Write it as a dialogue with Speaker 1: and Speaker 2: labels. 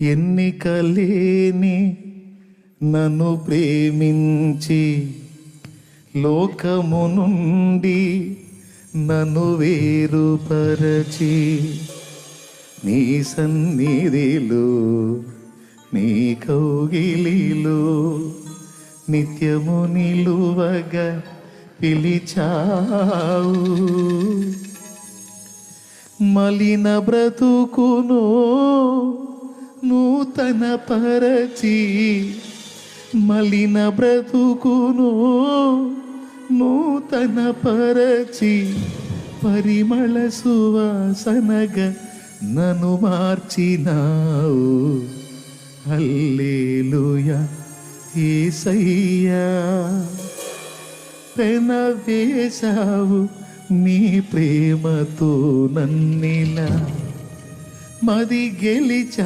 Speaker 1: ఎన్నికలేని నన్ను ప్రేమించి లోకము నుండి నన్ను వేరుపరచి నీ సన్నిధిలో నీ కౌగిలిలో నిత్యము నిలువగా పిలిచావు. మలిన బ్రతుకును నూతన పరచి మలిన బ్రతుకును నూతన పరచి పరిమళ సువాసనగా నన్ను మార్చినావు. హల్లెలూయా యేసయ్యా, పెనవేశావు నీ ప్రేమతో నన్నిలా మది గెలిచా